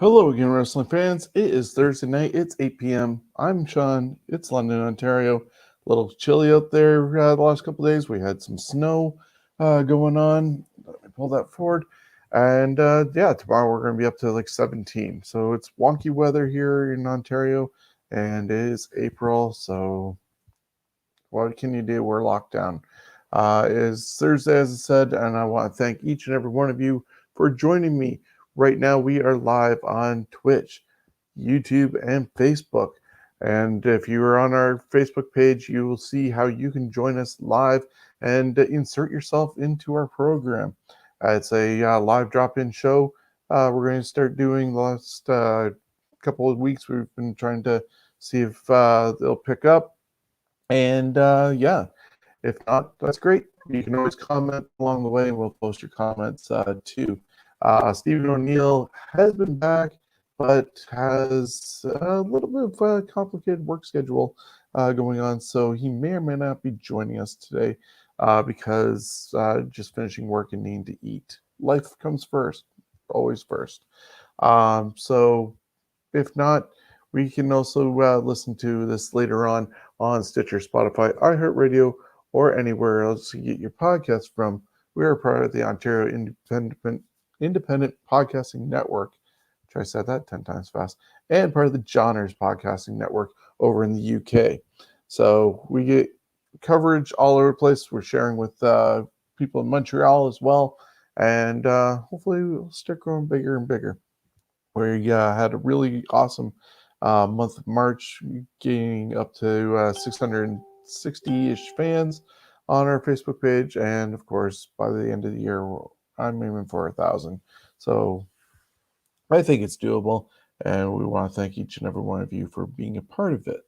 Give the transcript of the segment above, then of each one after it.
Hello again, wrestling fans. It is Thursday night. It's 8 p.m. I'm Shawn. It's London, Ontario. A little chilly out there the last couple of days. We had some snow going on. Let me pull that forward. And tomorrow we're going to be up to like 17. So it's wonky weather here in Ontario, and it is April. So what can you do? We're locked down. It is Thursday, as I said, and I want to thank each and every one of you for joining me. Right now, we are live on Twitch, YouTube, and Facebook. And if you are on our Facebook page, you will see how you can join us live and insert yourself into our program. It's a live drop-in show. We're going to start doing the last couple of weeks. We've been trying to see if they'll pick up. And if not, that's great. You can always comment along the way, and we'll post your comments too. Stephen O'Neill has been back, but has a little bit of a complicated work schedule going on, so he may or may not be joining us today because just finishing work and needing to eat. Life comes first, always first. So if not, we can also listen to this later on Stitcher, Spotify, iHeartRadio, or anywhere else you get your podcast from. We are part of the Ontario Independent Podcasting Network. Try said that 10 times fast. And part of the Johners Podcasting Network over in the UK. So we get coverage all over the place. We're sharing with people in Montreal as well. And hopefully we'll start growing bigger and bigger. We had a really awesome month of March, getting up to 660-ish fans on our Facebook page. And of course, by the end of the year, I'm aiming for 1,000. So I think it's doable. And we want to thank each and every one of you for being a part of it.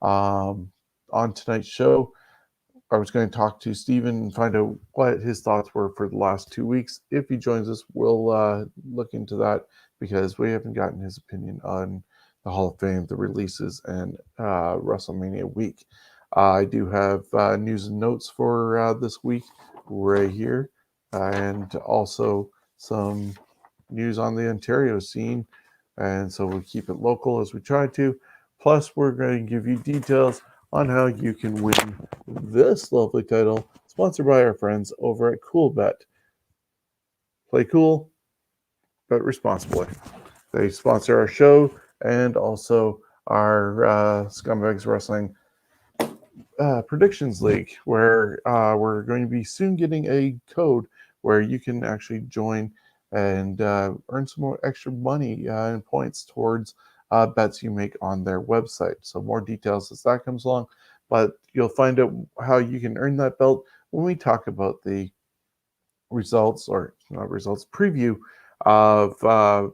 On tonight's show, I was going to talk to Steven and find out what his thoughts were for the last 2 weeks. If he joins us, we'll look into that because we haven't gotten his opinion on the Hall of Fame, the releases, and WrestleMania week. I do have news and notes for this week right here, and also some news on the Ontario scene. And so we'll keep it local as we try to. Plus, we're going to give you details on how you can win this lovely title, sponsored by our friends over at CoolBet. Play cool, bet responsibly. They sponsor our show and also our Scumbags Wrestling Predictions League, where we're going to be soon getting a code where you can actually join and earn some more extra money and points towards bets you make on their website. So more details as that comes along, but you'll find out how you can earn that belt when we talk about the results, or not results, preview of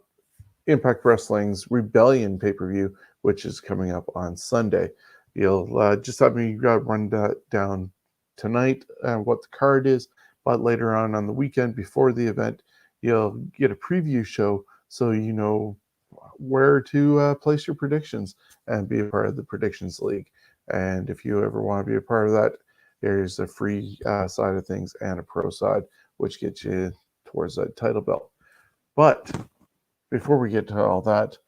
Impact Wrestling's Rebellion pay-per-view, which is coming up on Sunday. You'll just have me run that down tonight what the card is, but later on the weekend before the event, you'll get a preview show so you know where to place your predictions and be a part of the Predictions League. And if you ever want to be a part of that, there's a free side of things and a pro side, which gets you towards that title belt. But before we get to all that,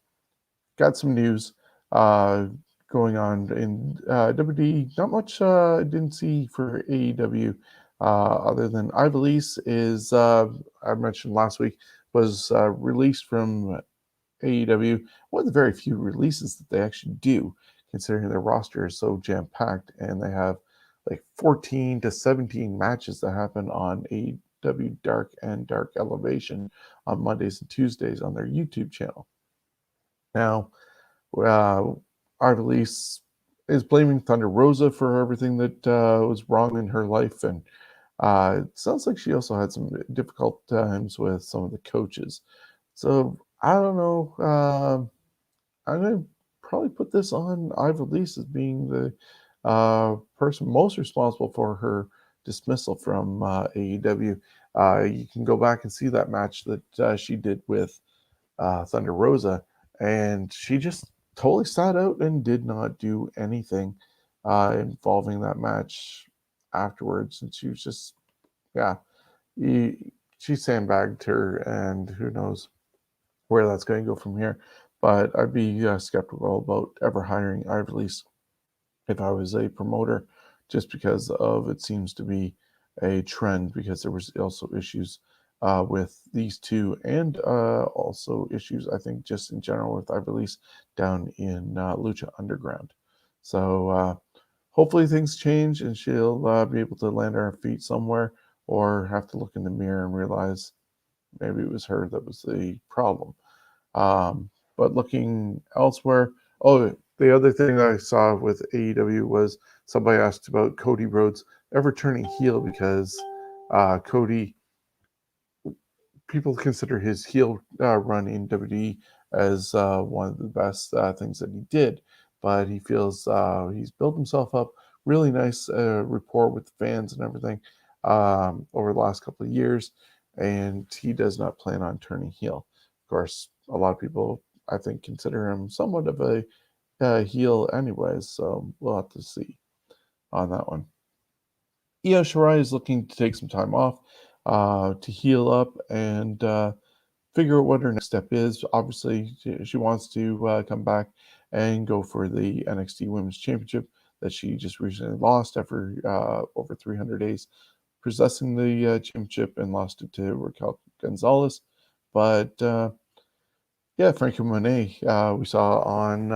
got some news going on in WWE. Not much I didn't see for AEW other than Ivelisse is, I mentioned last week, was released from AEW. One of the very few releases that they actually do, considering their roster is so jam-packed, and they have like 14 to 17 matches that happen on AEW Dark and Dark Elevation on Mondays and Tuesdays on their YouTube channel. Now, Ivelisse is blaming Thunder Rosa for everything that was wrong in her life, and it sounds like she also had some difficult times with some of the coaches. So I don't know. I'm going to probably put this on Ivelisse as being the person most responsible for her dismissal from AEW. You can go back and see that match that she did with Thunder Rosa, and she just totally sat out and did not do anything involving that match afterwards. And she was just, she sandbagged her, and who knows where that's going to go from here. But I'd be skeptical about ever hiring Ivory if I was a promoter, just because of it seems to be a trend, because there was also issues with these two, and also issues, I think, just in general with Ivory down in Lucha Underground. So hopefully things change and she'll be able to land on her feet somewhere, or have to look in the mirror and realize maybe it was her that was the problem. But looking elsewhere, oh, the other thing I saw with AEW was somebody asked about Cody Rhodes ever turning heel, because Cody, people consider his heel run in WWE as one of the best things that he did, but he feels he's built himself up really nice rapport with the fans and everything over the last couple of years, and he does not plan on turning heel. Of course, a lot of people, I think, consider him somewhat of a heel anyways, so we'll have to see on that one. Io Shirai is looking to take some time off to heal up and figure out what her next step is. Obviously, she wants to come back and go for the NXT Women's Championship that she just recently lost after over 300 days possessing the championship, and lost it to Raquel Gonzalez. But yeah, Frankie Monet, we saw on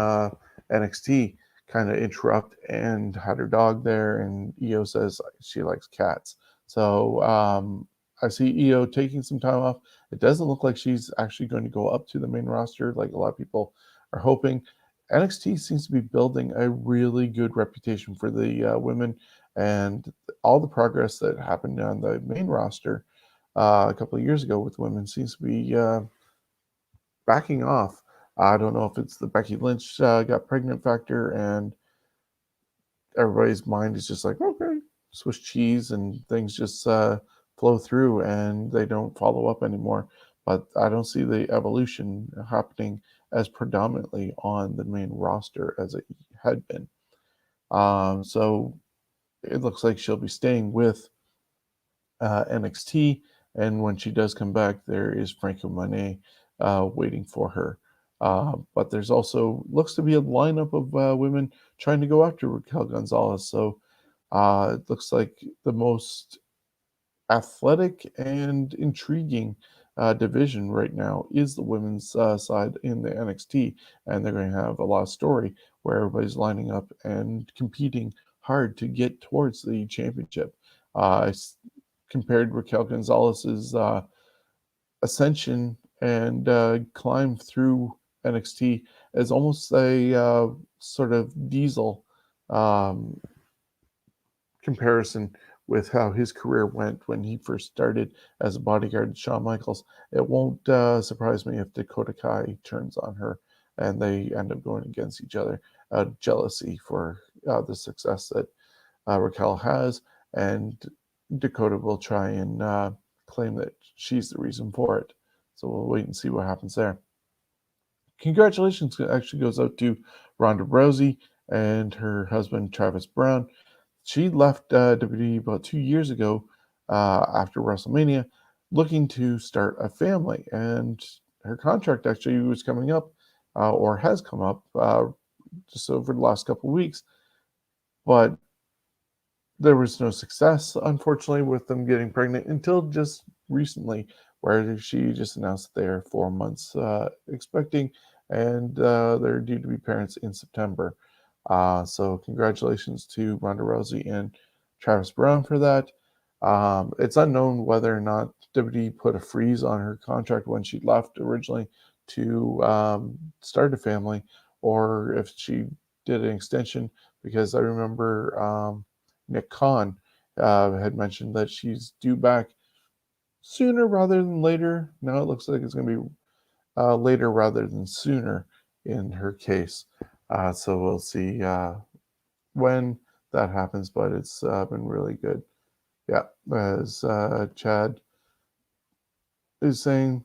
NXT, kind of interrupt and had her dog there, and Io says she likes cats. So I see Io taking some time off. It doesn't look like she's actually going to go up to the main roster like a lot of people are hoping. NXT seems to be building a really good reputation for the women, and all the progress that happened on the main roster a couple of years ago with women seems to be backing off. I don't know if it's the Becky Lynch got pregnant factor, and everybody's mind is just like, okay, Swiss cheese, and things just flow through and they don't follow up anymore. But I don't see the evolution happening as predominantly on the main roster as it had been. So it looks like she'll be staying with NXT, and when she does come back, there is Franco Monet waiting for her. But there's also looks to be a lineup of women trying to go after Raquel Gonzalez. So it looks like the most athletic and intriguing division right now is the women's side in the NXT, and they're going to have a lot of story where everybody's lining up and competing hard to get towards the championship. I compared Raquel Gonzalez's ascension and climb through NXT as almost a sort of Diesel um, comparison with how his career went when he first started as a bodyguard to Shawn Michaels. It won't surprise me if Dakota Kai turns on her and they end up going against each other. Jealousy for the success that Raquel has, and Dakota will try and claim that she's the reason for it. So we'll wait and see what happens there. Congratulations actually goes out to Ronda Rousey and her husband Travis Brown. She left WWE about 2 years ago after WrestleMania, looking to start a family, and her contract actually was coming up, or has come up just over the last couple of weeks, but there was no success, unfortunately, with them getting pregnant until just recently, where she just announced that they're 4 months expecting, and they're due to be parents in September. So congratulations to Ronda Rousey and Travis Brown for that. It's unknown whether or not WWE put a freeze on her contract when she left originally to start a family, or if she did an extension, because I remember Nick Khan had mentioned that she's due back sooner rather than later. Now it looks like it's going to be later rather than sooner in her case. So we'll see when that happens, but it's been really good. Yeah, as Chad is saying,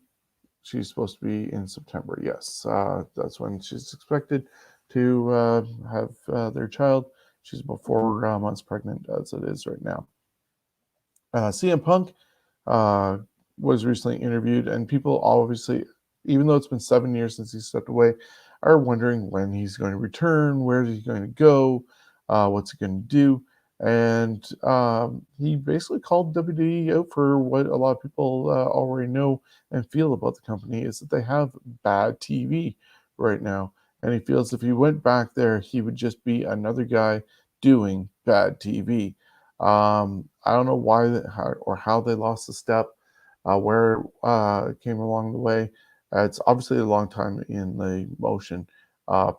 she's supposed to be in September. Yes, that's when she's expected to have their child. She's about 4 months pregnant as it is right now. CM Punk was recently interviewed, and people obviously even though it's been 7 years since he stepped away, are wondering when he's going to return, where is he going to go, what's he going to do. And he basically called WWE out for what a lot of people already know and feel about the company, is that they have bad TV right now. And he feels if he went back there, he would just be another guy doing bad TV. I don't know why or how they lost the step, where it came along the way. It's obviously a long time in the motion.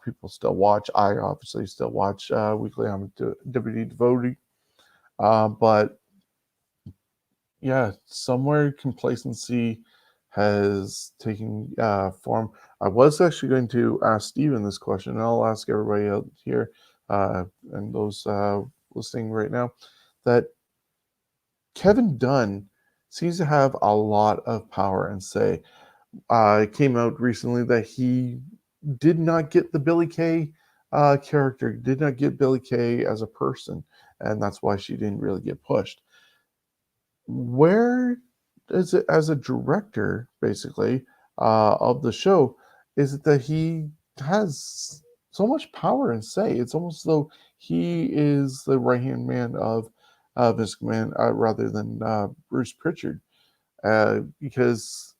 People still watch. I obviously still watch weekly. I'm a WWE devotee. But yeah, somewhere complacency has taken form. I was actually going to ask Steven this question, and I'll ask everybody out here and those listening right now, that Kevin Dunn seems to have a lot of power and say. It came out recently that he did not get the Billy Kay character, did not get Billy Kay as a person, and that's why she didn't really get pushed. Where is it, as a director, basically, of the show, is it that he has so much power and say? It's almost as though he is the right hand man of Vince McMahon rather than Bruce Pritchard, because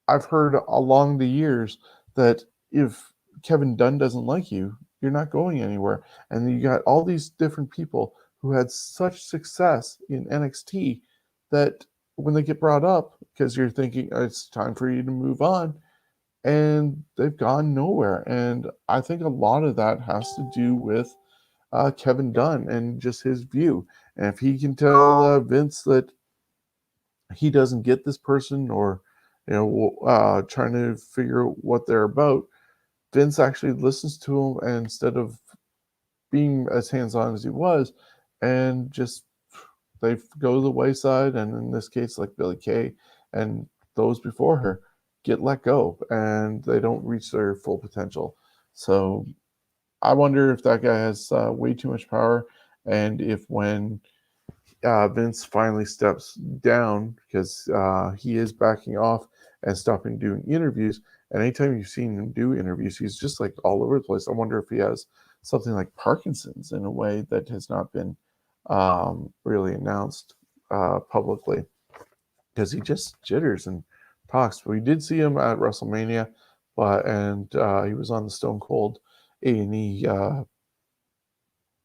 I've heard along the years that if Kevin Dunn doesn't like you, you're not going anywhere. And you got all these different people who had such success in NXT that when they get brought up, because you're thinking it's time for you to move on, and they've gone nowhere. And I think a lot of that has to do with Kevin Dunn and just his view. And if he can tell Vince that he doesn't get this person, or trying to figure out what they're about, Vince actually listens to him, and instead of being as hands-on as he was, and just they go to the wayside. And in this case, like Billy Kay and those before her, get let go, and they don't reach their full potential. So I wonder if that guy has way too much power, and if when Vince finally steps down, because he is backing off and stopping doing interviews. And anytime you've seen him do interviews, he's just like all over the place. I wonder if he has something like Parkinson's in a way that has not been really announced publicly, because he just jitters and talks. We did see him at WrestleMania, and he was on the Stone Cold A&E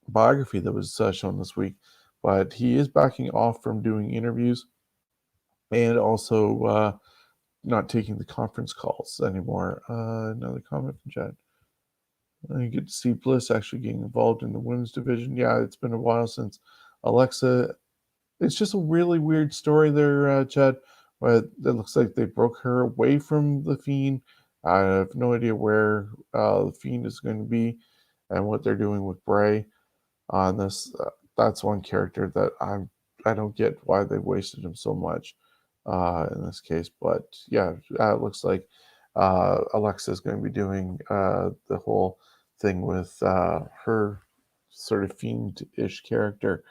biography that was shown this week. But he is backing off from doing interviews, and also not taking the conference calls anymore. Another comment from Chad. You get to see Bliss actually getting involved in the women's division. Yeah, it's been a while since Alexa. It's just a really weird story there, Chad. But it looks like they broke her away from the Fiend. I have no idea where the Fiend is going to be and what they're doing with Bray on this. That's one character that I don't get why they wasted him so much in this case. But yeah, it looks like Alexa is going to be doing the whole thing with her sort of fiend-ish character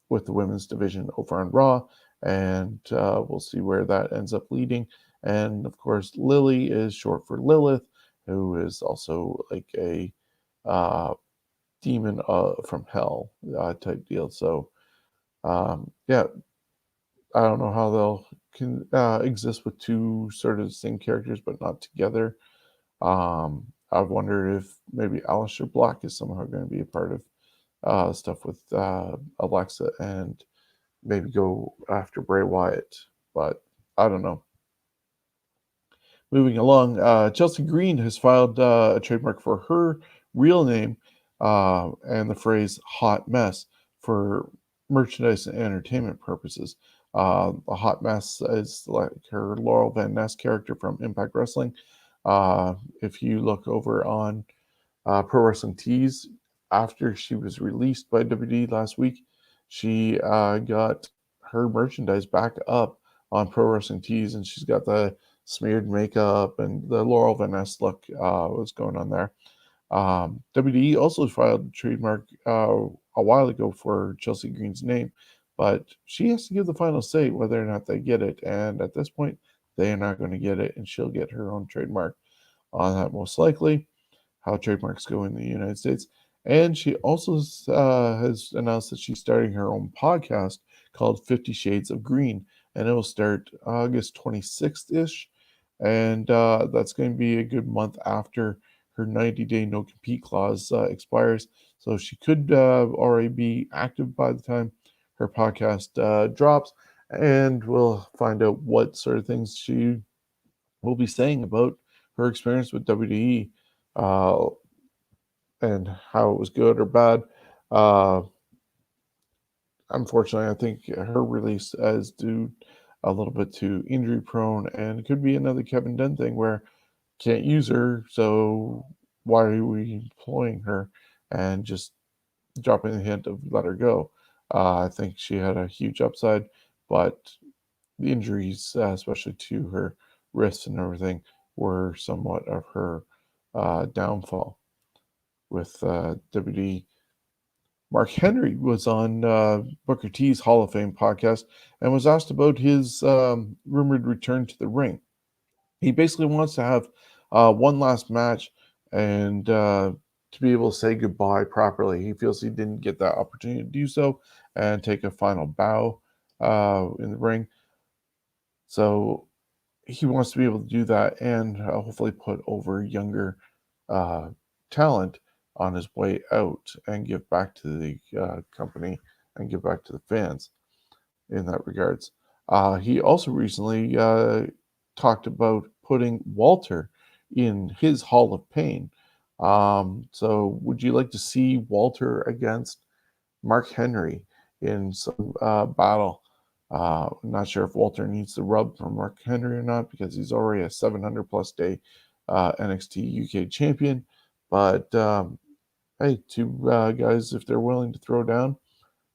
with the women's division over on Raw, and we'll see where that ends up leading. And of course, Lily is short for Lilith, who is also like a demon from hell type deal. So yeah, I don't know how they'll can exist with two sort of the same characters but not together. I've wondered if maybe Aleister Black is somehow going to be a part of stuff with Alexa, and maybe go after Bray Wyatt, but I don't know. Moving along, Chelsea Green has filed a trademark for her real name and the phrase hot mess for merchandise and entertainment purposes. The hot mess is like her Laurel Van Ness character from Impact Wrestling. If you look over on Pro Wrestling Tees, after she was released by WWE last week, she got her merchandise back up on Pro Wrestling Tees, and she's got the smeared makeup and the Laurel Van Ness look was going on there. WWE also filed a trademark a while ago for Chelsea Green's name, but she has to give the final say whether or not they get it. And at this point, they are not going to get it, and she'll get her own trademark on that most likely, how trademarks go in the United States. And she also has announced that she's starting her own podcast called 50 Shades of Green, and it will start August 26th-ish. And that's going to be a good month after her 90-day no-compete clause expires. So she could already be active by the time her podcast drops, and we'll find out what sort of things she will be saying about her experience with WWE and how it was good or bad. Unfortunately, I think her release is due a little bit too injury prone, and it could be another Kevin Dunn thing where can't use her, so why are we employing her and just dropping the hint of let her go? I think she had a huge upside, but the injuries, especially to her wrists and everything, were somewhat of her downfall with WWE. Mark Henry was on Booker T's Hall of Fame podcast and was asked about his rumored return to the ring. He basically wants to have one last match and to be able to say goodbye properly. He feels he didn't get that opportunity to do so and take a final bow in the ring. So he wants to be able to do that and hopefully put over younger talent on his way out and give back to the company and give back to the fans in that regards. He also recently talked about putting Walter in his Hall of Pain. So would you like to see Walter against Mark Henry in some battle? I'm not sure if Walter needs the rub from Mark Henry or not because he's already a 700 plus day NXT UK champion. But hey, two guys, if they're willing to throw down,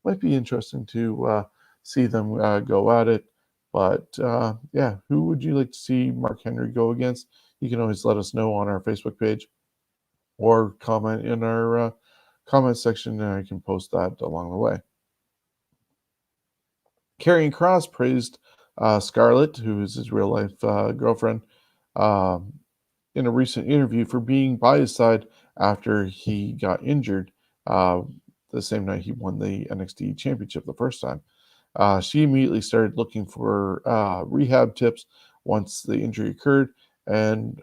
might be interesting to see them go at it. But yeah, who would you like to see Mark Henry go against? You can always let us know on our Facebook page or comment in our comment section, and I can post that along the way. Karrion Kross praised Scarlett, who is his real life girlfriend, in a recent interview for being by his side after he got injured the same night he won the NXT championship the first time. She immediately started looking for rehab tips once the injury occurred and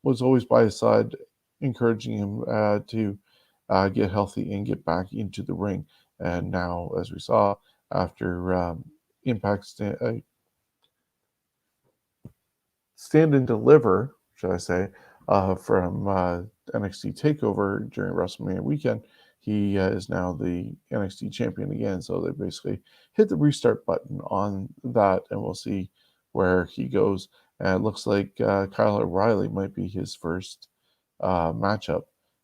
was always by his side, encouraging him to get healthy and get back into the ring. And now, as we saw, after Impact Stand and Deliver, should I say, from NXT TakeOver during WrestleMania weekend, he is now the NXT champion again. So they basically hit the restart button on that, and we'll see where he goes. And it looks like Kyle O'Reilly might be his first matchup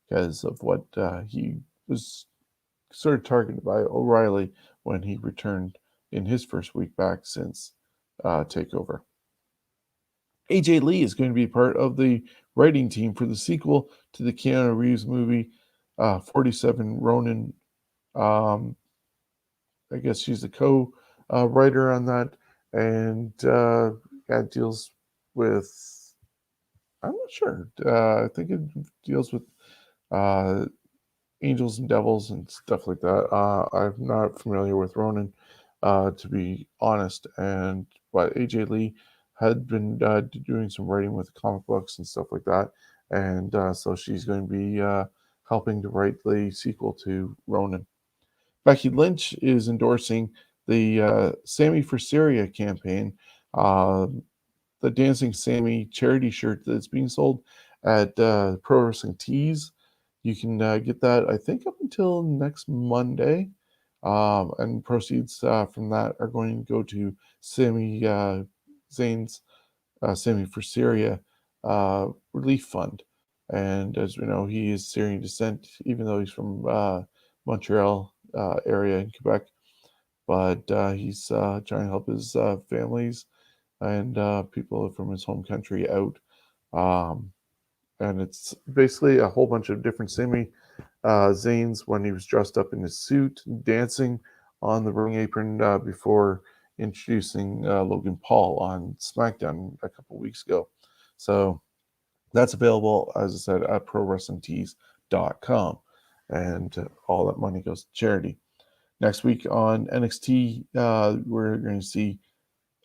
because of what he was sort of targeted by O'Reilly when he returned in his first week back since TakeOver. AJ Lee is going to be part of the writing team for the sequel to the Keanu Reeves movie, 47 Ronin. I guess she's the co-writer on that, and that deals with, I'm not sure. I think it deals with angels and devils and stuff like that. I'm not familiar with Ronin, to be honest. But AJ Lee had been doing some writing with comic books and stuff like that, and so she's going to be helping to write the sequel to Ronin. Becky Lynch is endorsing the Sammy for Syria campaign. The Dancing Sammy charity shirt that's being sold at Pro Wrestling Tees. You can get that, I think, up until next Monday. And proceeds from that are going to go to Sami Zayn's Sammy for Syria Relief Fund. And as we know, he is Syrian descent, even though he's from Montreal area in Quebec. But he's trying to help his families and people from his home country out. And it's basically a whole bunch of different Sami Zayn's when he was dressed up in his suit, dancing on the ring apron before introducing Logan Paul on SmackDown a couple weeks ago. So that's available, as I said, at ProWrestlingTees.com, and all that money goes to charity. Next week on NXT, we're going to see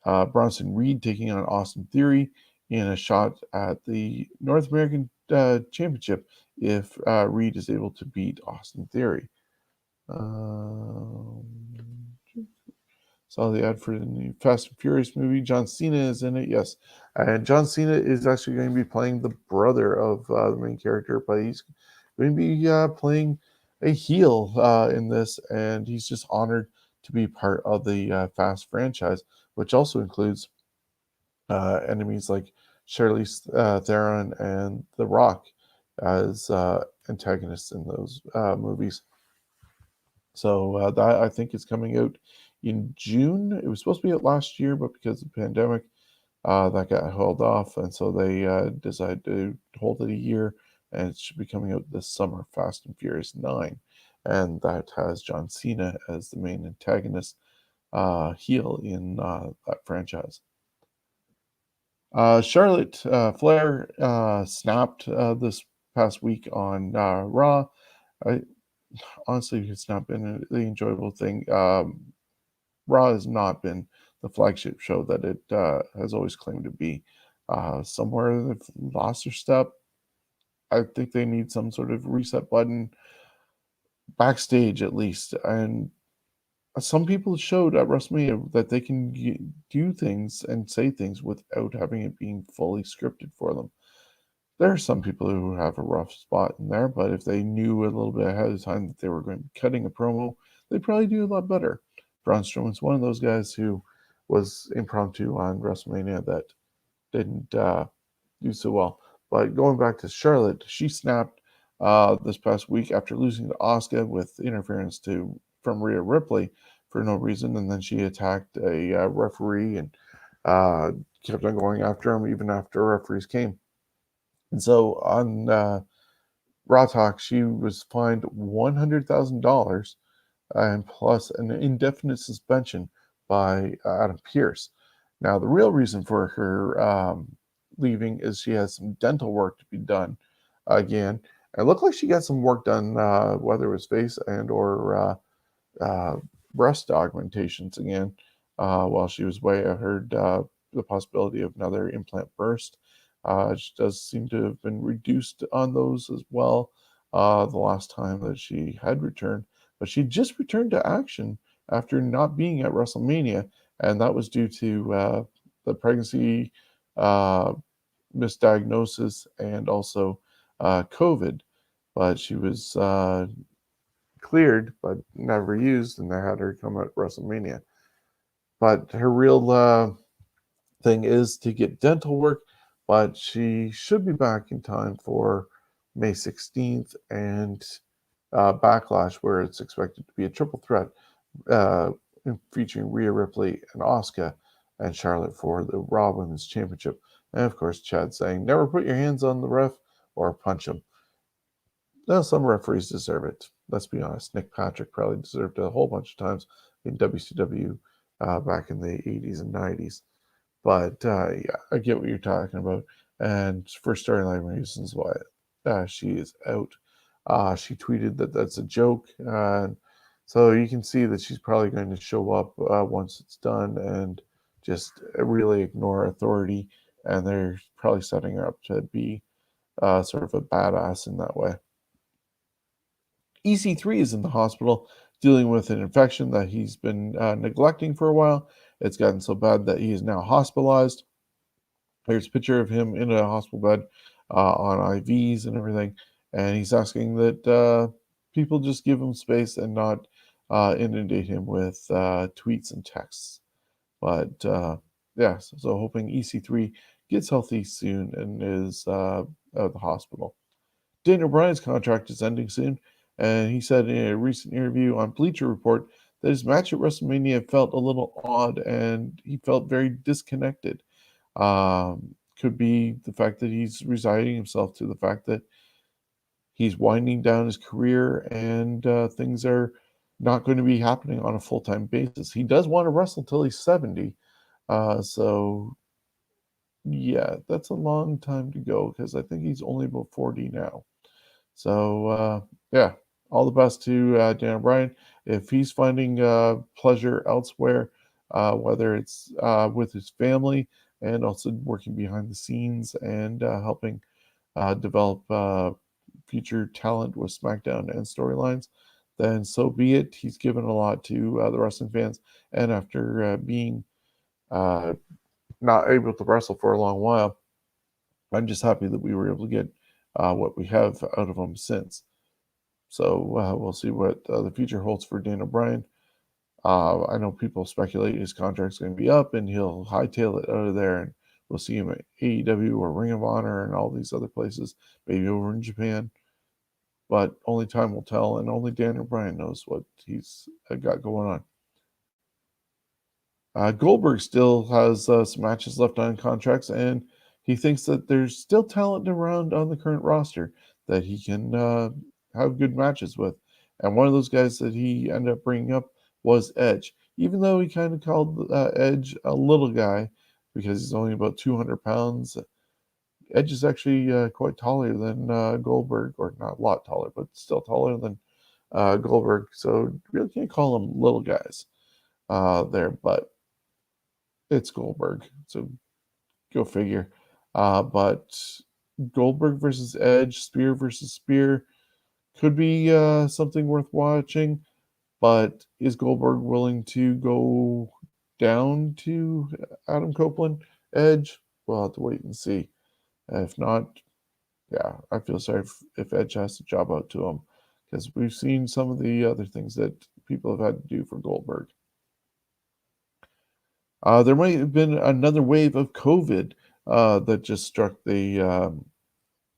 Bronson Reed taking on Austin Theory in a shot at the North American Championship if Reed is able to beat Austin Theory. Saw the ad for the new Fast and Furious movie. John Cena is in it, yes. And John Cena is actually going to be playing the brother of the main character, but he's going to be playing a heel in this, and he's just honored to be part of the Fast franchise, which also includes enemies like Charlize Theron and The Rock as antagonists in those movies. So that, I think, is coming out in June. It was supposed to be out last year, but because of the pandemic, that got held off, and so they decided to hold it a year, and it should be coming out this summer, Fast and Furious 9. And that has John Cena as the main antagonist heel in that franchise. Charlotte Flair snapped this past week on Raw. Honestly, it's not been an enjoyable thing. Raw has not been the flagship show that it has always claimed to be. Somewhere they've lost their step. I think they need some sort of reset button backstage, at least. And some people showed at WrestleMania that they can do things and say things without having it being fully scripted for them. There are some people who have a rough spot in there, but if they knew a little bit ahead of time that they were going to be cutting a promo, they'd probably do a lot better. Braun Strowman's one of those guys who was impromptu on WrestleMania that didn't do so well. But going back to Charlotte, she snapped this past week after losing to Asuka with interference from Rhea Ripley for no reason, and then she attacked a referee and kept on going after him even after referees came. And so on Raw Talk, she was fined $100,000 and plus an indefinite suspension by Adam Pearce. Now, the real reason for her leaving is she has some dental work to be done again. It looked like she got some work done, whether it was face and or breast augmentations again, while she was away. I heard the possibility of another implant burst. She does seem to have been reduced on those as well the last time that she had returned. But she just returned to action after not being at WrestleMania, and that was due to the pregnancy misdiagnosis and also COVID. But she was cleared, but never used, and they had her come at WrestleMania. But her real thing is to get dental work, but she should be back in time for May 16th and Backlash, where it's expected to be a triple threat featuring Rhea Ripley and Asuka and Charlotte for the Raw Women's Championship. And of course, Chad saying, never put your hands on the ref or punch him. Now, some referees deserve it. Let's be honest. Nick Patrick probably deserved it a whole bunch of times in WCW back in the 80s and 90s. But yeah, I get what you're talking about. And for storyline reasons why she is out. She tweeted that that's a joke. So you can see that she's probably going to show up once it's done and just really ignore authority. And they're probably setting her up to be sort of a badass in that way. EC3 is in the hospital dealing with an infection that he's been neglecting for a while. It's gotten so bad that he is now hospitalized. There's a picture of him in a hospital bed on IVs and everything. And he's asking that people just give him space and not inundate him with tweets and texts. But yeah, so hoping EC3 gets healthy soon and is out of the hospital. Daniel Bryan's contract is ending soon, and he said in a recent interview on Bleacher Report that his match at WrestleMania felt a little odd and he felt very disconnected. Could be the fact that he's resigning himself to the fact that he's winding down his career and things are not going to be happening on a full-time basis. He does want to wrestle till he's 70. So yeah, that's a long time to go because I think he's only about 40 now. So yeah, all the best to Dan Bryan. If he's finding pleasure elsewhere, whether it's with his family and also working behind the scenes and helping develop future talent with SmackDown and storylines, then so be it. He's given a lot to the wrestling fans, and after being not able to wrestle for a long while, I'm just happy that we were able to get what we have out of him since. So we'll see what the future holds for Daniel Bryan. I know people speculate his contract's going to be up and he'll hightail it out of there, and we'll see him at AEW or Ring of Honor and all these other places, maybe over in Japan. But only time will tell, and only Daniel Bryan knows what he's got going on. Goldberg still has some matches left on contracts, and he thinks that there's still talent around on the current roster that he can have good matches with. And one of those guys that he ended up bringing up was Edge. Even though he kind of called Edge a little guy because he's only about 200 pounds, Edge is actually quite taller than Goldberg, or not a lot taller, but still taller than Goldberg. So really can't call them little guys there, but it's Goldberg. So go figure. But Goldberg versus Edge, Spear versus Spear could be something worth watching. But is Goldberg willing to go down to Adam Copeland, Edge? We'll have to wait and see. If not, yeah, I feel sorry if Edge has to job out to him, because we've seen some of the other things that people have had to do for Goldberg. There might have been another wave of COVID that just struck the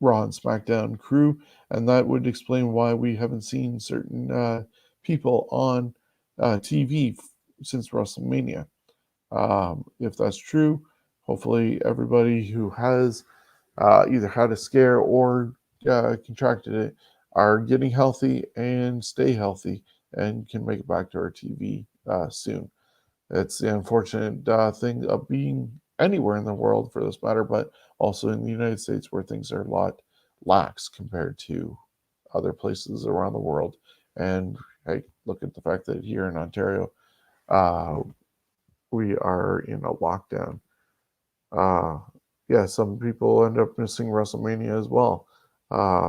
Raw and SmackDown crew, and that would explain why we haven't seen certain people on TV since WrestleMania. If that's true, hopefully everybody who has either had a scare or contracted it are getting healthy and stay healthy and can make it back to our TV soon. It's the unfortunate thing of being anywhere in the world for this matter, but also in the United States where things are a lot lax compared to other places around the world. And hey, look at the fact that here in Ontario, we are in a lockdown. Yeah, some people end up missing WrestleMania as well.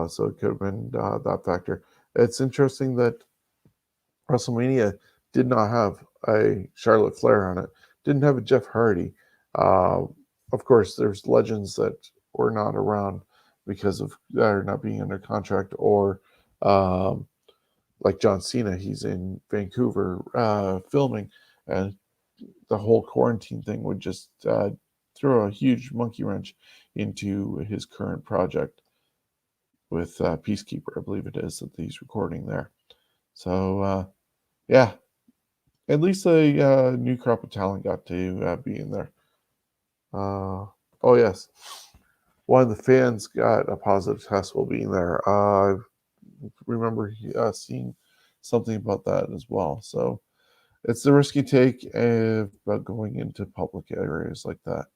So it could have been that factor. It's interesting that WrestleMania did not have a Charlotte Flair on it, didn't have a Jeff Hardy. Of course, there's legends that were not around because of not being under contract, or like John Cena, he's in Vancouver filming, and the whole quarantine thing would just throw a huge monkey wrench into his current project with Peacekeeper, I believe it is, that he's recording there. So, yeah, at least a new crop of talent got to be in there. Oh, yes. One of the fans got a positive test while being there. I remember seeing something about that as well. So it's the risky take about going into public areas like that.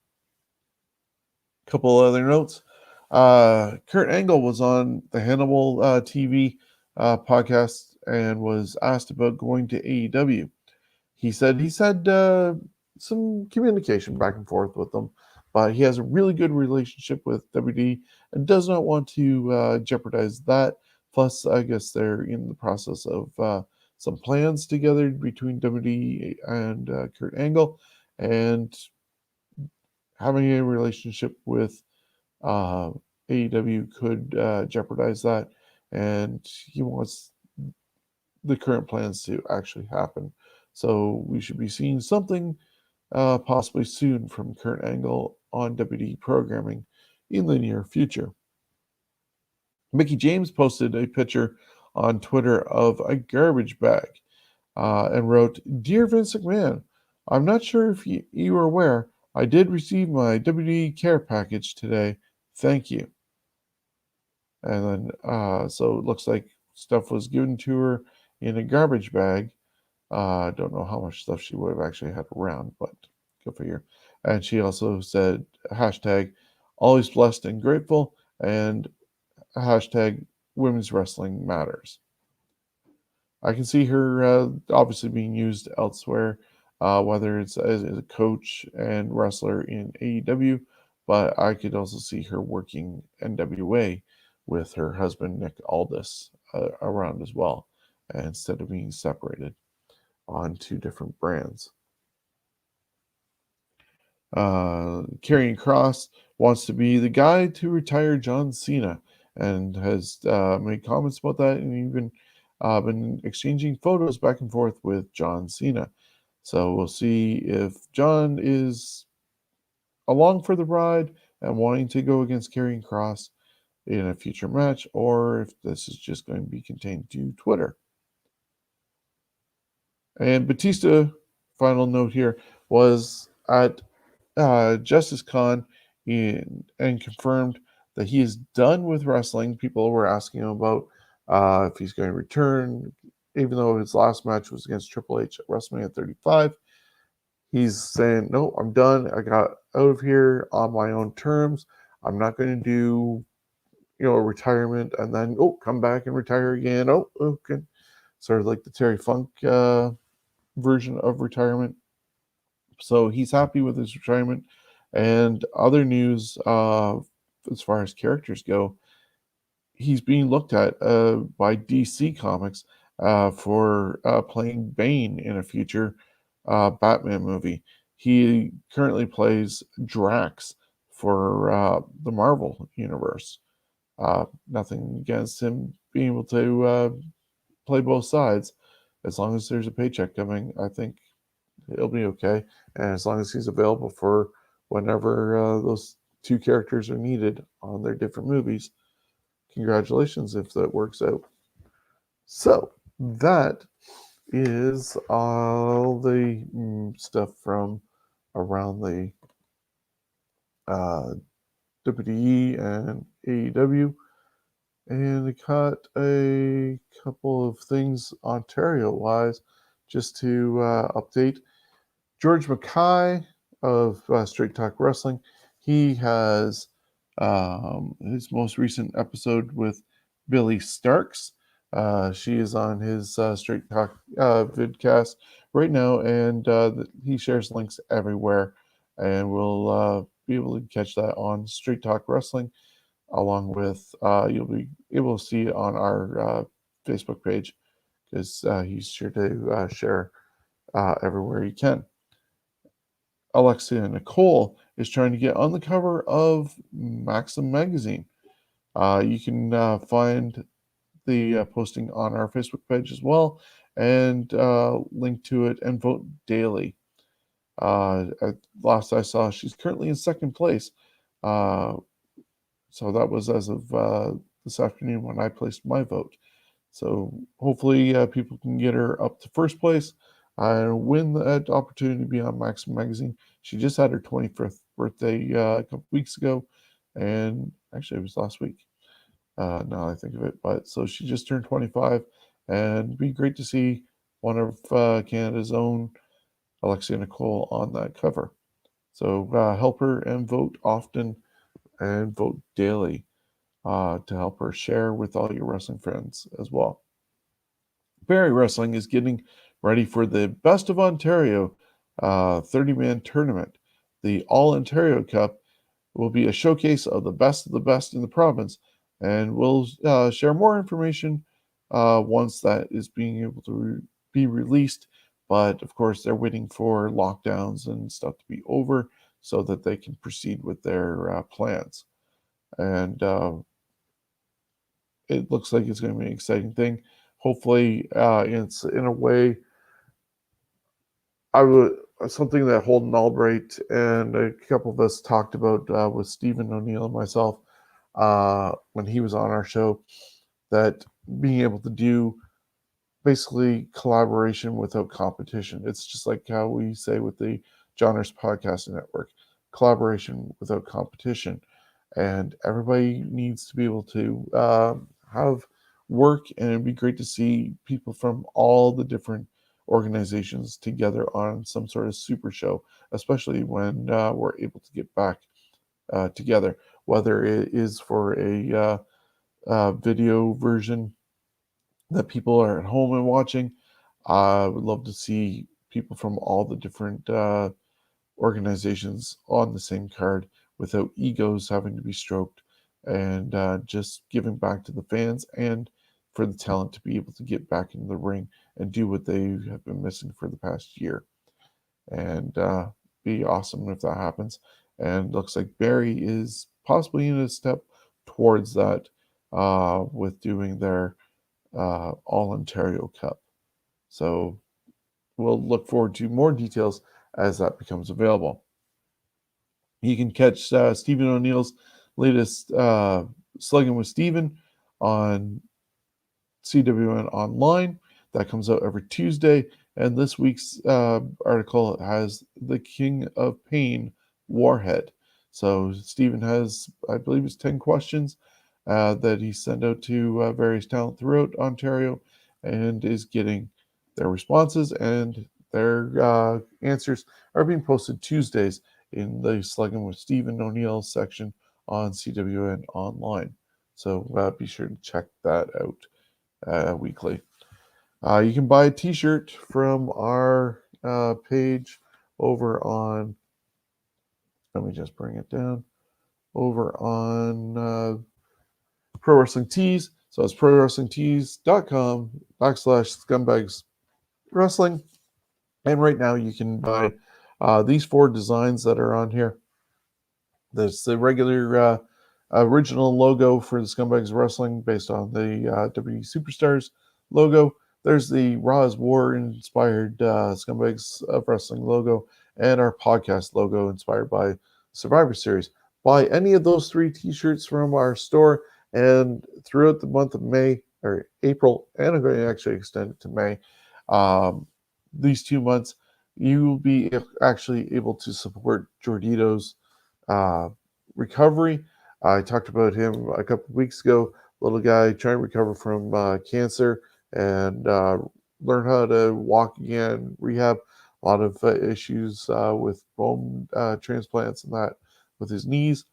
A couple other notes. Kurt Angle was on the Hannibal TV podcast and was asked about going to AEW. He said he's had some communication back and forth with them, but he has a really good relationship with WD and does not want to jeopardize that. Plus, I guess they're in the process of some plans together between WD and Kurt Angle, and having a relationship with AEW could jeopardize that, and he wants the current plans to actually happen. So we should be seeing something possibly soon from Kurt Angle on WWE programming in the near future. Mickey James posted a picture on Twitter of a garbage bag and wrote, "Dear Vince McMahon, I'm not sure if you are aware, I did receive my WWE care package today. Thank you." And then, so it looks like stuff was given to her, in a garbage bag. I don't know how much stuff she would have actually had around, but go figure. And she also said hashtag always blessed and grateful and hashtag women's wrestling matters. I can see her obviously being used elsewhere, whether it's as a coach and wrestler in AEW, but I could also see her working NWA with her husband, Nick Aldis, around as well, instead of being separated on two different brands. Karrion Kross wants to be the guy to retire John Cena and has made comments about that and even been exchanging photos back and forth with John Cena. So we'll see if John is along for the ride and wanting to go against Karrion Kross in a future match, or if this is just going to be contained to Twitter. And Batista, final note here, was at Justice Con and confirmed that he is done with wrestling. People were asking him about if he's going to return, even though his last match was against Triple H at WrestleMania 35. He's saying, no, I'm done. I got out of here on my own terms. I'm not going to do, a retirement and then, come back and retire again. Oh, okay. Sort of like the Terry Funk version of retirement. So he's happy with his retirement. And other news, as far as characters go, he's being looked at by DC Comics for playing Bane in a future Batman movie. He currently plays Drax for the Marvel Universe. Nothing against him being able to play both sides. As long as there's a paycheck coming, I think he'll be okay. And as long as he's available for whenever those two characters are needed on their different movies, congratulations if that works out. So that is all the stuff from around the WWE and AEW. And I got a couple of things Ontario-wise just to update. George Mackay of Straight Talk Wrestling, he has his most recent episode with Billy Starks. She is on his Straight Talk vidcast right now, and he shares links everywhere. And we'll be able to catch that on Straight Talk Wrestling, along with you'll be able to see it on our Facebook page because he's sure to share everywhere he can. Alexia Nicole is trying to get on the cover of Maxim magazine. You can find the posting on our Facebook page as and link to it and vote daily. Last I saw, she's currently in second place. So that was as of this afternoon when I placed my vote. So hopefully people can get her up to first place and win that opportunity to be on Maxim magazine. She just had her 25th birthday a couple weeks ago, and actually it was last week. Now I think of it, but so she just turned 25, and it'd be great to see one of Canada's own, Alexia Nicole, on that cover. So help her and vote often and vote daily to help her share with all your wrestling friends as well. Barrie Wrestling is getting ready for the Best of Ontario 30-man tournament. The All Ontario Cup will be a showcase of the best in the province, and we'll share more information once that is being able to be released. But of course, they're waiting for lockdowns and stuff to be over so that they can proceed with their plans. And it looks like it's going to be an exciting thing. Hopefully, it's in a way something that Holden Albright and a couple of us talked about with Stephen O'Neill and myself when he was on our show, that being able to do basically collaboration without competition. It's just like how we say with the Johners Podcasting Network, collaboration without competition. And everybody needs to be able to have work, and it'd be great to see people from all the different organizations together on some sort of super show, especially when we're able to get back together, whether it is for a video version that people are at home and watching. I would love to see people from all the different organizations on the same card without egos having to be stroked, and just giving back to the fans and for the talent to be able to get back into the ring and do what they have been missing for the past year. And be awesome if that happens. And looks like Barry is possibly in a step towards that with doing their All Ontario Cup. So we'll look forward to more details as that becomes available. You can catch Stephen O'Neill's latest Slugging with Stephen on CWN Online. That comes out every Tuesday. And this week's article has the King of Pain Warhead. So Stephen has, I believe it's 10 questions that he sent out to various talent throughout Ontario, and is getting their responses, and their answers are being posted Tuesdays in the Slugging with Stephen O'Neill section on CWN Online. So be sure to check that out weekly. You can buy a t-shirt from our page over on, let me just bring it down, over on Pro Wrestling Tees. So it's prowrestlingtees.com/Scumbags Wrestling. And right now you can buy these 4 designs that are on here. There's the regular original logo for the Scumbags Wrestling based on the WWE Superstars logo. There's the Raw is War inspired Scumbags of Wrestling logo, and our podcast logo inspired by Survivor Series. Buy any of those 3 t-shirts from our store, and throughout the month of May or April, and I'm going to actually extend it to May, these 2 months, you will be actually able to support Jordito's recovery. I talked about him a couple of weeks ago. Little guy trying to recover from cancer and learn how to walk again, rehab. A lot of issues with bone transplants and that with his knees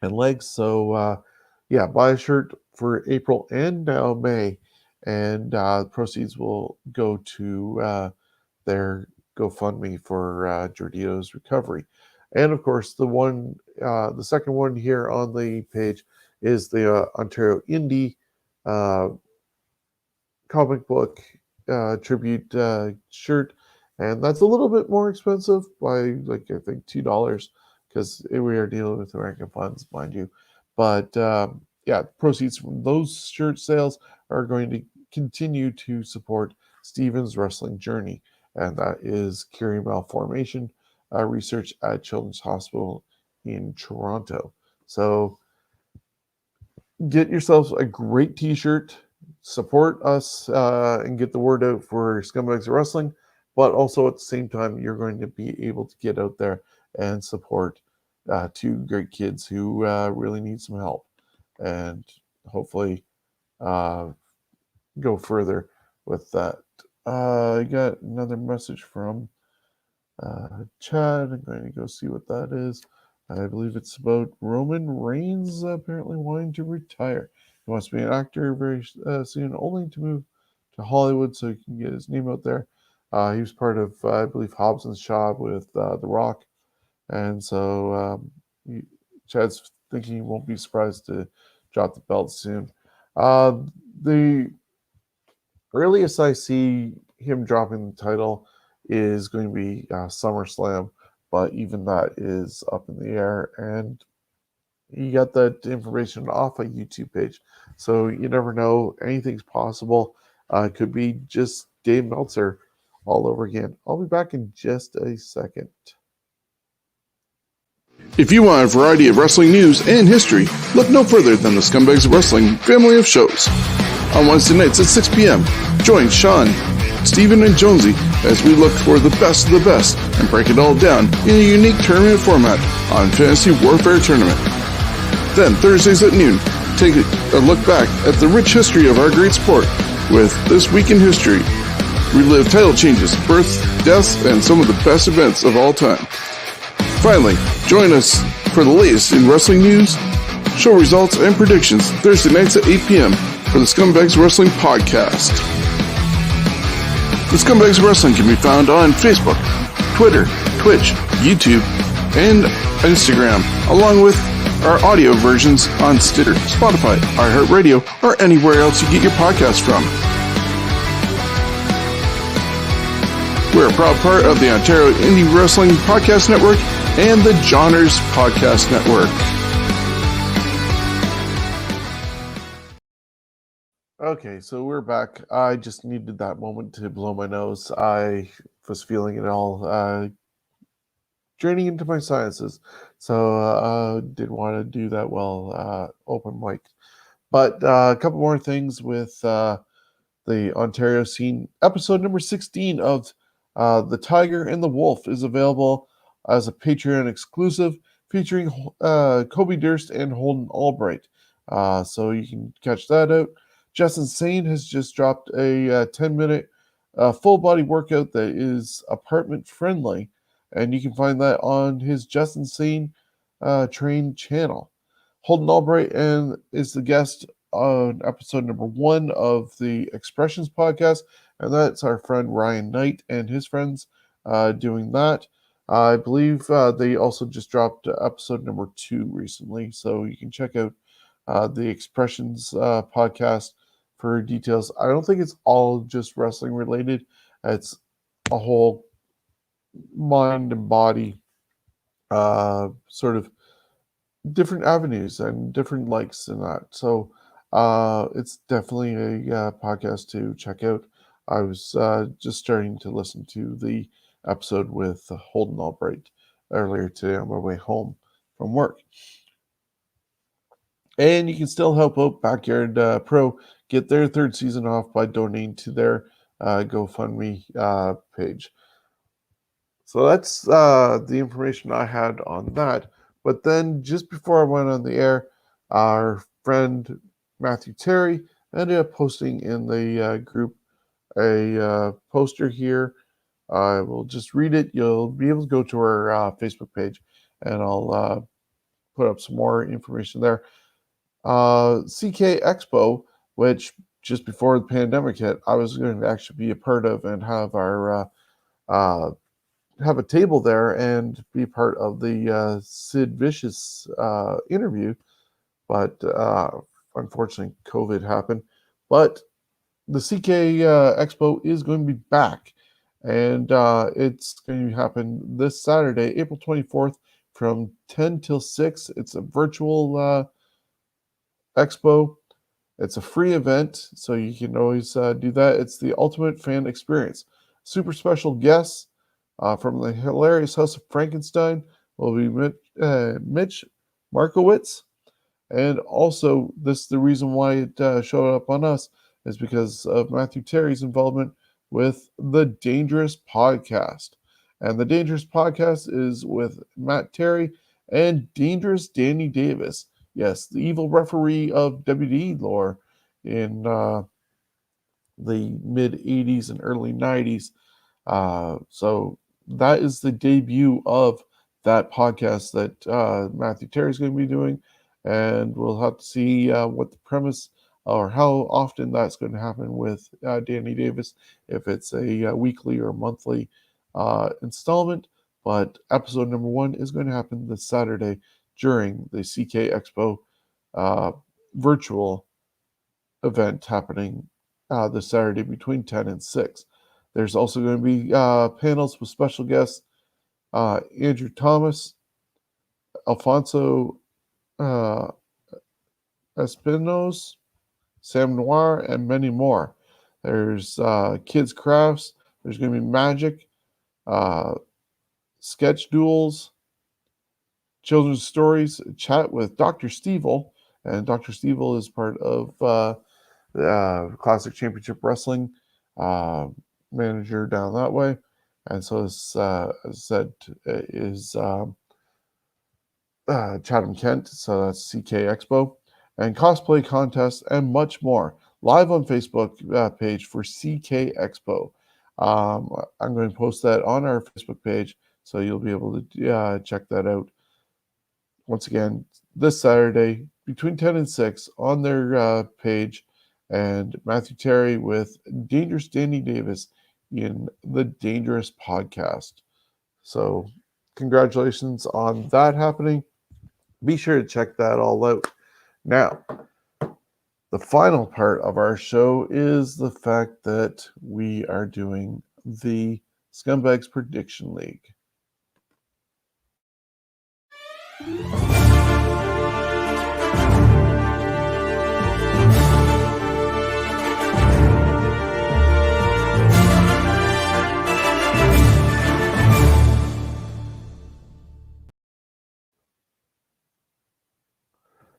and legs. So yeah, buy a shirt for April and now May, and proceeds will go to their GoFundMe for Jordito's recovery. And of course, the second one here on the page is the Ontario Indie comic book tribute shirt, and that's a little bit more expensive by I think $2, because we are dealing with American funds, mind you. But yeah, proceeds from those shirt sales are going to continue to support Stephen's wrestling journey, and that is curing malformation research at Children's Hospital in Toronto. So get yourselves a great t-shirt, support us, and get the word out for Scumbags Wrestling, but also at the same time, you're going to be able to get out there and support 2 great kids who really need some help, and hopefully go further with that. I got another message from Chad. I'm going to go see what that is. I believe it's about Roman Reigns apparently wanting to retire. He wants to be an actor very soon, only to move to Hollywood so he can get his name out there. He was part of, I believe, Hobbs and Shaw with The Rock. And so Chad's thinking he won't be surprised to drop the belt soon. The earliest I see him dropping the title is going to be SummerSlam, but even that is up in the air, and you got that information off a YouTube page, so you never know. Anything's possible. It could be just Dave Meltzer all over again. I'll be back in just a second. If you want a variety of wrestling news and history, look no further than the Scumbags Wrestling family of shows. On Wednesday nights at 6 p.m., join Shawn, Stephen, and Jonesy as we look for the best of the best and break it all down in a unique tournament format on Fantasy Warfare Tournament. Then Thursdays at noon, take a look back at the rich history of our great sport with This Week in History. Relive title changes, births, deaths, and some of the best events of all time. Finally, join us for the latest in wrestling news, show results, and predictions Thursday nights at 8 p.m. for the Scumbags Wrestling Podcast. The Scumbags Wrestling can be found on Facebook, Twitter, Twitch, YouTube, and Instagram, along with our audio versions on Stitcher, Spotify, iHeartRadio, or anywhere else you get your podcasts from. We're a proud part of the Ontario Indie Wrestling Podcast Network and the Johners Podcast Network. Okay, so we're back. I just needed that moment to blow my nose. I was feeling it all draining into my sinuses. So did want to do that while open mic. But a couple more things with the Ontario scene. Episode number 16 of The Tiger and the Wolf is available as a Patreon exclusive featuring Kobe Durst and Holden Albright. So you can catch that out. Justin Sane has just dropped a 10-minute full-body workout that is apartment-friendly, and you can find that on his Justin Sane Train channel. Holden Albright is the guest on episode number 1 of the Expressions podcast, and that's our friend Ryan Knight and his friends doing that. I believe they also just dropped episode number 2 recently, so you can check out the Expressions podcast for details. I don't think it's all just wrestling related. It's a whole mind and body sort of different avenues and different likes and that. So it's definitely a podcast to check out. I was just starting to listen to the episode with Holden Albright earlier today on my way home from work. And you can still help out Backyard Pro get their 3rd season off by donating to their GoFundMe page. So that's the information I had on that. But then just before I went on the air, our friend Matthew Terry ended up posting in the group a poster here. I will just read it. You'll be able to go to our Facebook page, and I'll put up some more information there. CK Expo, which just before the pandemic hit, I was going to actually be a part of and have our have a table there and be part of the Sid Vicious interview, but unfortunately COVID happened. But the CK Expo is going to be back, and it's going to happen this Saturday, April 24th from 10 till 6. It's a virtual expo. It's a free event, so you can always do that. It's the ultimate fan experience. Super special guests from the hilarious House of Frankenstein will be Mitch Markowitz. And also, the reason why it showed up on us is because of Matthew Terry's involvement with the Dangerous Podcast. And the Dangerous Podcast is with Matt Terry and Dangerous Danny Davis. Yes, the evil referee of WWE lore in the mid 80s and early 90s. So that is the debut of that podcast that Matthew Terry is going to be doing. And we'll have to see what the premise or how often that's going to happen with Danny Davis, if it's a weekly or monthly installment. But episode number 1 is going to happen this Saturday during the CK Expo virtual event happening this Saturday between 10 and 6. There's also going to be panels with special guests Andrew Thomas, Alfonso Espinos, Sam Noir, and many more. There's kids crafts. There's going to be magic, sketch duels, children's stories, chat with Dr. Stevel. And Dr. Stevel is part of Classic Championship Wrestling, manager down that way. And so, as I said, is Chatham Kent. So that's CK Expo. and cosplay contests, and much more, live on Facebook page for CK Expo. I'm going to post that on our Facebook page, so you'll be able to check that out. Once again, this Saturday between 10 and 6 on their page, and Matthew Terry with Dangerous Danny Davis in the Dangerous Podcast. So congratulations on that happening. Be sure to check that all out. Now, the final part of our show is the fact that we are doing the Scumbags Prediction League.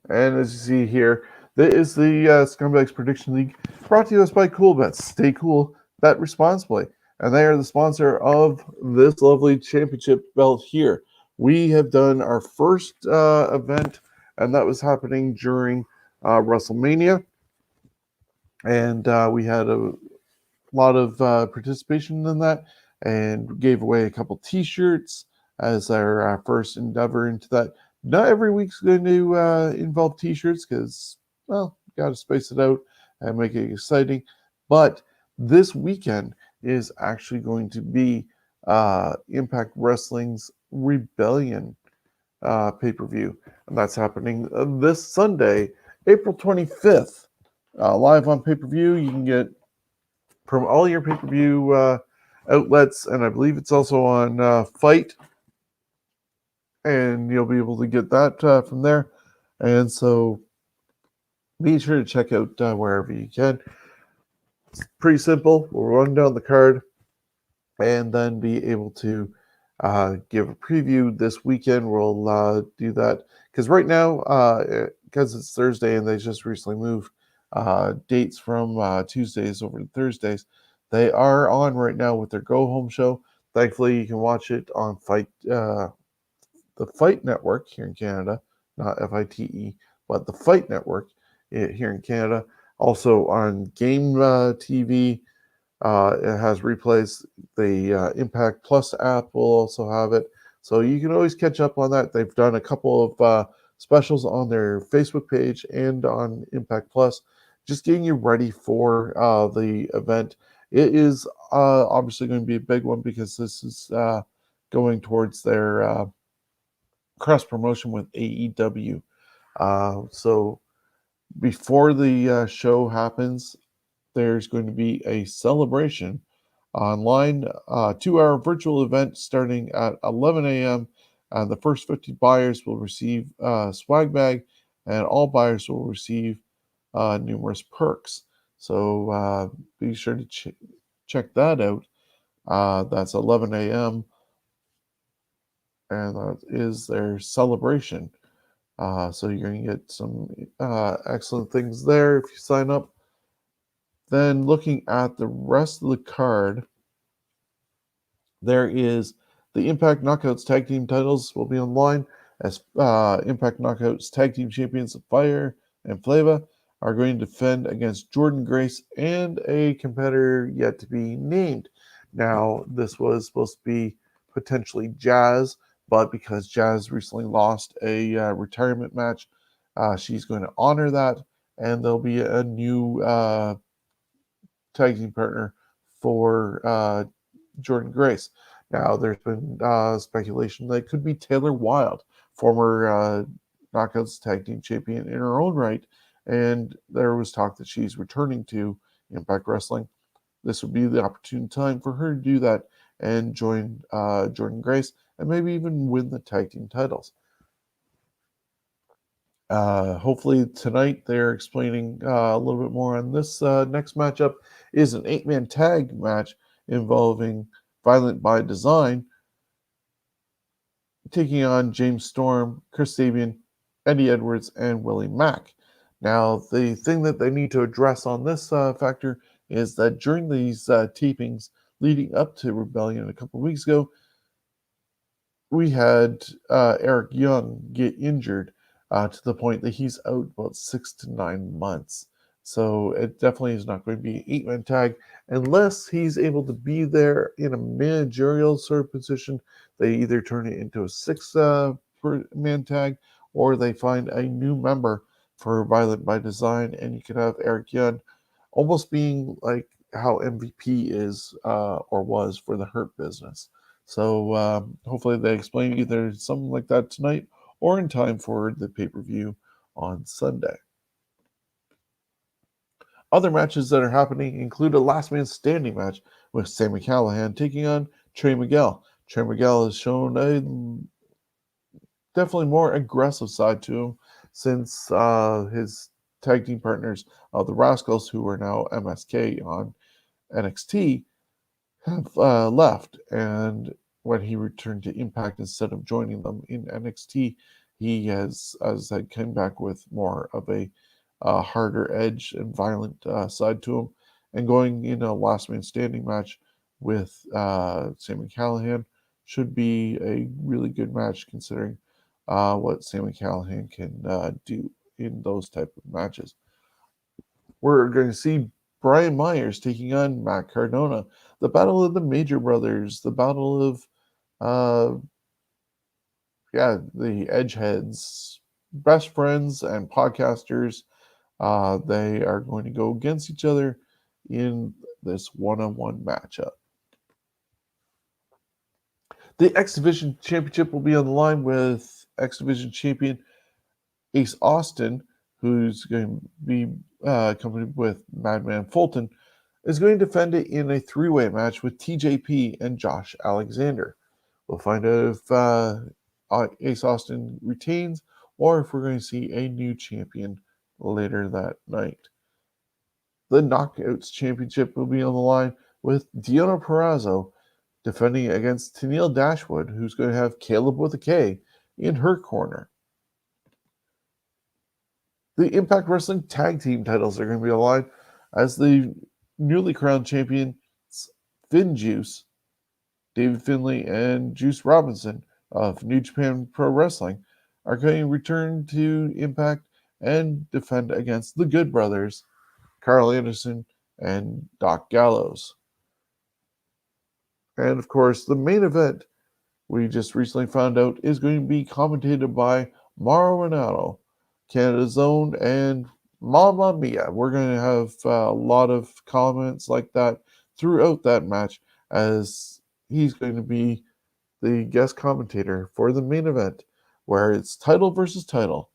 And as you see here, that is the Scumbags Prediction League, brought to us by Cool Bets. Stay cool, bet responsibly. And they are the sponsor of this lovely championship belt here. We have done our first event, and that was happening during WrestleMania. And we had a lot of participation in that, and gave away a couple t-shirts as our first endeavor into that. Not every week's going to involve t-shirts because, well, got to space it out and make it exciting. But this weekend is actually going to be Impact Wrestling's Rebellion pay-per-view, and that's happening this Sunday, April 25th, live on pay-per-view. You can get from all your pay-per-view outlets, and I believe it's also on Fight, and you'll be able to get that from there. And so be sure to check out wherever you can. It's pretty simple. We'll run down the card and then be able to give a preview this weekend. We'll do that because right now, because it's Thursday and they just recently moved dates from Tuesdays over to Thursdays, they are on right now with their Go Home show. Thankfully, you can watch it on Fight, the Fight Network here in Canada, not FITE, but the Fight Network here in Canada. Also on Game TV, it has replays. The Impact Plus app will also have it, so you can always catch up on that. They've done a couple of specials on their Facebook page and on Impact Plus, just getting you ready for the event. It is obviously going to be a big one because this is going towards their cross promotion with AEW. So before the show happens, there's going to be a celebration online, 2-hour virtual event starting at 11 a.m. The first 50 buyers will receive a swag bag, and all buyers will receive numerous perks. So be sure to check that out. That's 11 a.m. and that is their celebration. So you're going to get some excellent things there if you sign up. Then looking at the rest of the card, there is the Impact Knockouts Tag Team titles will be online as Impact Knockouts Tag Team Champions Fire and Flava are going to defend against Jordan Grace and a competitor yet to be named. Now, this was supposed to be potentially Jazz, but because Jazz recently lost a retirement match, she's going to honor that, and there'll be a new tag team partner for Jordan Grace. Now, there's been speculation that it could be Taylor Wilde, former Knockouts Tag Team Champion in her own right, and there was talk that she's returning to Impact Wrestling. This would be the opportune time for her to do that and join Jordan Grace and maybe even win the tag team titles. Hopefully tonight they're explaining a little bit more on this. Next matchup is an 8-man tag match involving Violent by Design taking on James Storm, Chris Sabian, Eddie Edwards, and Willie Mack. Now, the thing that they need to address on this factor is that during these tapings leading up to Rebellion a couple of weeks ago, we had Eric Young get injured to the point that he's out about 6 to 9 months. So it definitely is not going to be an 8-man tag unless he's able to be there in a managerial sort of position. They either turn it into a 6-man tag, or they find a new member for Violent by Design, and you could have Eric Young almost being like how MVP is or was for the Hurt Business. So hopefully they explain either something like that tonight or in time for the pay-per-view on Sunday. Other matches that are happening include a last man standing match with Sami Callihan taking on Trey Miguel. Trey Miguel has shown a definitely more aggressive side to him since his tag team partners, the Rascals, who are now MSK on NXT, have left. And when he returned to Impact instead of joining them in NXT, he has, as I said, come back with more of a harder edge and violent side to him. And going in a last man standing match with Sami Callihan should be a really good match considering what Sami Callihan can do in those type of matches. We're going to see Brian Myers taking on Matt Cardona. The battle of the Major Brothers, the battle of the Edgeheads, best friends and podcasters. They are going to go against each other in this one-on-one matchup. The X Division Championship will be on the line with X Division Champion Ace Austin, who's going to be accompanied with Madman Fulton, is going to defend it in a three-way match with TJP and Josh Alexander. We'll find out if Ace Austin retains or if we're going to see a new champion later that night. The Knockouts Championship will be on the line with Deonna Purrazzo defending against Tennille Dashwood, who's going to have Caleb with a K in her corner. The Impact Wrestling Tag Team titles are going to be on the line as the newly crowned champions Finn Juice, David Finlay, and Juice Robinson of New Japan Pro Wrestling are going to return to Impact and defend against the Good Brothers, Carl Anderson and Doc Gallows. And of course, the main event we just recently found out is going to be commentated by Mauro Renato, Canada's own, and Mamma Mia. We're going to have a lot of comments like that throughout that match, as he's going to be the guest commentator for the main event, where it's title versus title.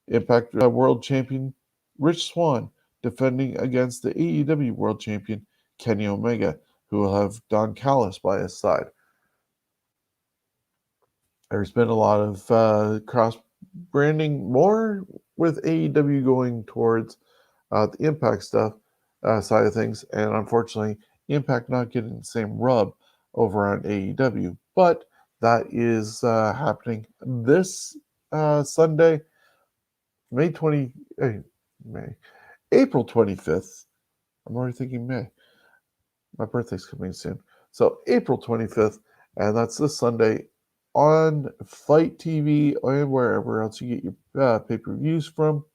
Impact World Champion Rich Swann defending against the AEW World Champion Kenny Omega, who will have Don Callis by his side. There's been a lot of cross-branding, more with AEW going towards the Impact stuff side of things, and unfortunately, Impact not getting the same rub over on AEW. But that is happening this Sunday, April 25th. I'm already thinking May. My birthday's coming soon. So April 25th, and that's this Sunday on Fight TV and wherever else you get your pay-per-views from.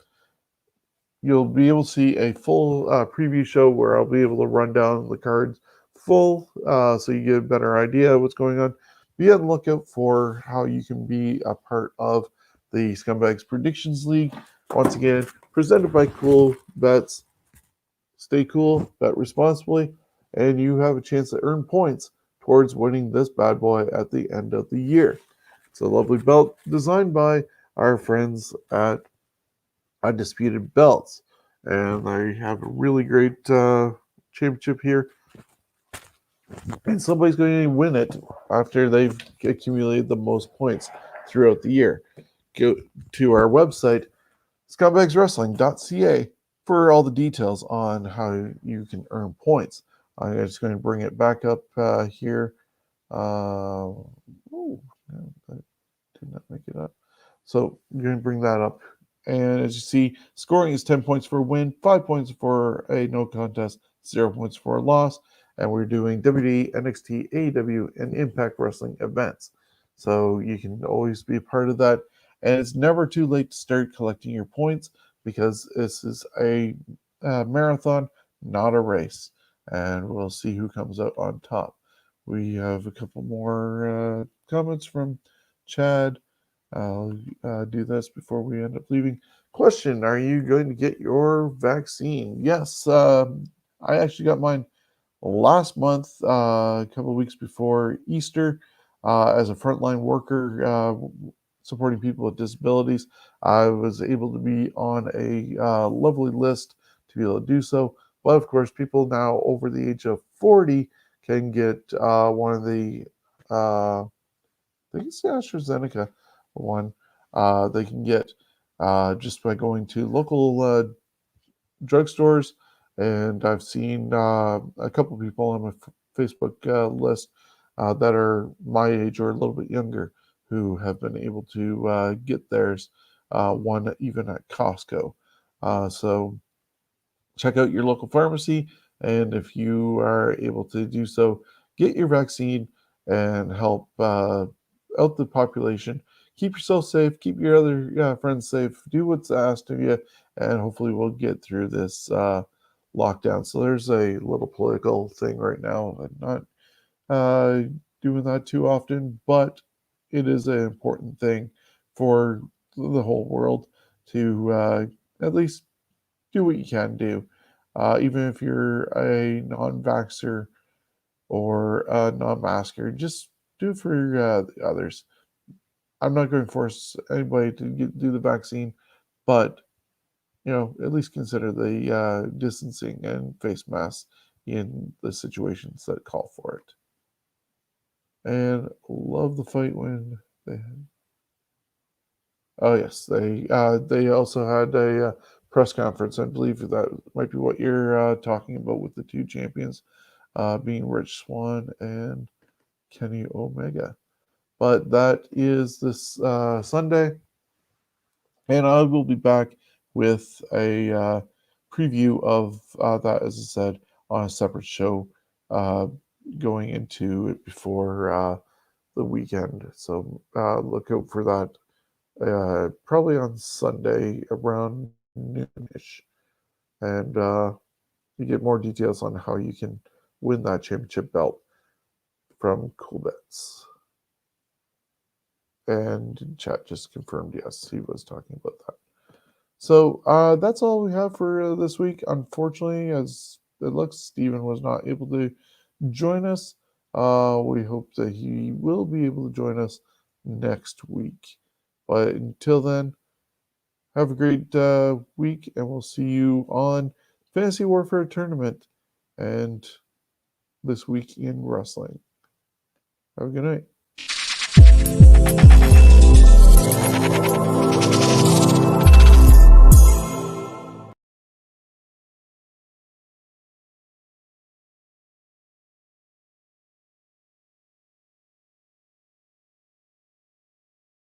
You'll be able to see a full preview show where I'll be able to run down the cards full so you get a better idea of what's going on. Be on the lookout for how you can be a part of the Scumbags Predictions League. Once again, presented by Cool Bets. Stay cool, bet responsibly, and you have a chance to earn points towards winning this bad boy at the end of the year. It's a lovely belt designed by our friends at Undisputed Belts, and they have a really great championship here, and somebody's going to win it after they've accumulated the most points throughout the year. Go to our website, scumbagswrestling.ca, for all the details on how you can earn points. I'm just going to bring it back up here. That did not make it up. So I'm going to bring that up. And as you see, scoring is 10 points for a win, 5 points for a no contest, 0 points for a loss. And we're doing WWE, NXT, AEW, and Impact Wrestling events. So you can always be a part of that. And it's never too late to start collecting your points because this is a marathon, not a race. And we'll see who comes out on top. We have a couple more comments from Chad. I'll do this before we end up leaving. Question: are you going to get your vaccine? Yes, I actually got mine last month, a couple of weeks before Easter, as a frontline worker supporting people with disabilities. I was able to be on a lovely list to be able to do so. But of course, people now over the age of 40 can get one of the, I think it's the AstraZeneca one, they can get just by going to local drugstores. And I've seen a couple people on my Facebook list that are my age or a little bit younger who have been able to get theirs, one even at Costco. So check out your local pharmacy, and if you are able to do so, get your vaccine and help out the population. Keep yourself safe, keep your other friends safe, do what's asked of you, and hopefully we'll get through this lockdown. So there's a little political thing right now. I'm not doing that too often, but it is an important thing for the whole world to at least do what you can do. Even if you're a non-vaxxer or a non-masker, just do it for the others. I'm not going to force anybody to do the vaccine, but at least consider the distancing and face masks in the situations that call for it. And love the fight when they. Oh yes, they also had a press conference. I believe that might be what you're talking about with the two champions being Rich Swann and Kenny Omega. But that is this Sunday, and I will be back with a preview of that, as I said, on a separate show going into it before the weekend. So look out for that probably on Sunday around noonish. And you get more details on how you can win that championship belt from Cool Bets. And chat just confirmed, yes, he was talking about that. So that's all we have for this week. Unfortunately, as it looks, Steven was not able to join us. We hope that he will be able to join us next week. But until then, have a great week, and we'll see you on Fantasy Warfare Tournament and this week in wrestling. Have a good night.